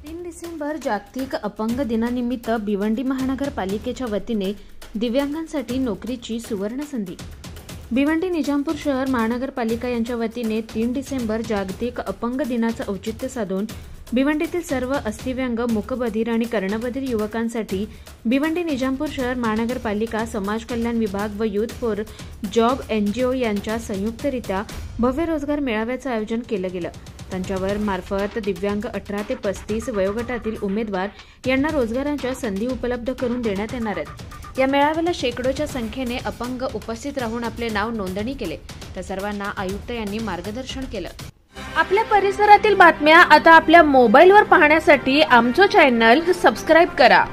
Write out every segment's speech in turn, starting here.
3 डिसेंबर जागतिक अपंग दिनानिमित्त भिवंडी महानगरपालिकेच्या वतीने दिव्यांगांसाठी नोकरीची सुवर्ण संधी। भिवंडी निजामपूर शहर महानगरपालिका यांच्या वतीने 3 डिसेंबर जागतिक अपंग दिनाचे औचित्य साधून भिवंडीतील सर्व अस्थिव्यंग, मूकबधिर आणि कर्णबधिर युवकांसाठी भिवंडी निजामपूर शहर महानगरपालिका समाज कल्याण विभाग व यूथ फॉर जॉब NGO यांच्या संयुक्तरित्या भव्य रोजगार मेळाव्याचे आयोजन केले गेले। त्यांच्यावर मार्फत दिव्यांग 18 ते 35 वयोगटातील उमेदवार यांना रोजगाराच्या संधी उपलब्ध करून देण्यात येणार आहेत। या मेळाव्याला शेकडोच्या संख्येने अपंग उपस्थित राहून आपले नाव नोंदणी केले। त्या सर्वांना आयुक्त यांनी मार्गदर्शन केलं। आपल्या परिसरातील बातम्या आता आपल्या मोबाईलवर पाहण्यासाठी आमचं चॅनल सबस्क्राइब करा।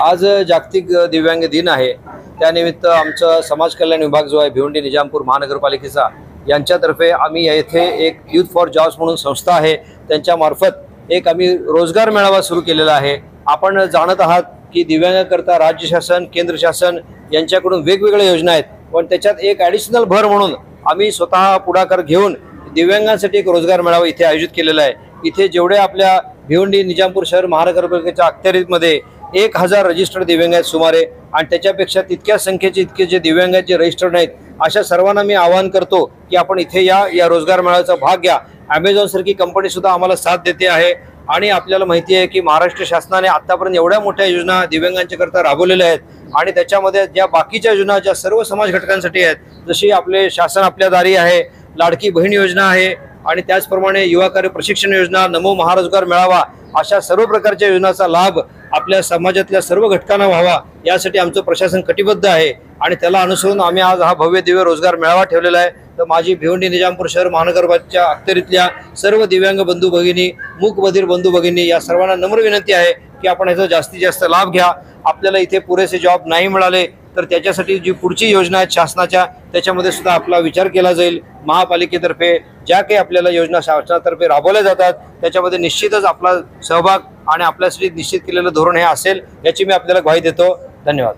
आज जागतिक दिव्यांग दिन आहे। त्यानिमित्त आमचा समाज कल्याण विभाग जो आहे भिवंडी निजामपूर महानगरपालिकेचा यांच्यातर्फे आम्ही येथे एक यूथ फॉर जॉब्स म्हणून संस्था आहे, त्यांच्या मार्फत एक आम्ही रोजगार मेळावा सुरू केलेला आहे। आपण जाणत आहात की दिव्यांगाकरता राज्य शासन, केंद्र शासन यांच्याकडून वेगवेगळ्या योजना आहेत, पण त्याच्यात एक ॲडिशनल भर म्हणून आम्ही स्वतः पुढाकार घेऊन दिव्यांगांसाठी एक रोजगार मेळावा इथे आयोजित केलेला आहे। इथे जेवढे आपल्या भिवंडी निजामपूर शहर महानगरपालिकेच्या अखत्यारीमध्ये 1000 रजिस्टर्ड दिव्यांग आहेत सुमारे, आणि त्याच्यापेक्षा तितक्या संख्येचे इतके जे दिव्यांग आहेत जे रजिस्टर्ड नाहीत अशा सर्वांना मी आवाहन करतो की आपण इथे या रोजगार मेळाव्याचा भाग घ्या। Amazon सारखी कंपनी सुद्धा आम्हाला साथ देते आहे, आणि आपल्याला माहिती आहे की महाराष्ट्र शासनाने आतापर्यंत एवढ्या मोठ्या योजना दिव्यांगांच्या करता राबवलेल्या आहेत, आणि त्याच्यामध्ये ज्या बाकीच्या योजना ज्या सर्व समाज घटकांसाठी आहेत, जशी आपले शासन आपल्या दारी आहे, लाडकी बहीण योजना आहे, आणि त्याचप्रमाणे युवा कार्य प्रशिक्षण योजना, नमो महारोजगार मेळावा, अशा सर्व प्रकारच्या योजनांचा लाभ आपल्या समाजातल्या सर्व घटकांना व्हावा यासाठी आमचं प्रशासन कटिबद्ध आहे, आणि त्याला अनुसरून आम्ही आज हा भव्य दिव्य रोजगार मेळावा ठेवलेला आहे। तर माझी भिवंडी निजामपूर शहर महानगरपालिकेच्या अखत्यारीतल्या सर्व दिव्यांग बंधू भगिनी, मूकबधिर बंधू भगिनी या सर्वांना नम्र विनंती आहे की आपण याचा जास्तीत जास्त लाभ घ्या। आपल्याला इथे पुरेसे जॉब नाही मिळाले तर त्याच्यासाठी जी पुढची योजना आहे शासनाच्या, त्याच्यामध्ये सुद्धा आपला विचार केला जाईल। महापालिकेतर्फे ज्या काही आपल्याला योजना शासनातर्फे राबवल्या जातात त्याच्यामध्ये निश्चितच आपला सहभाग आणि आपल्यासाठी निश्चित केलेलं धोरण हे असेल याची मी आपल्याला ग्वाही देतो। धन्यवाद।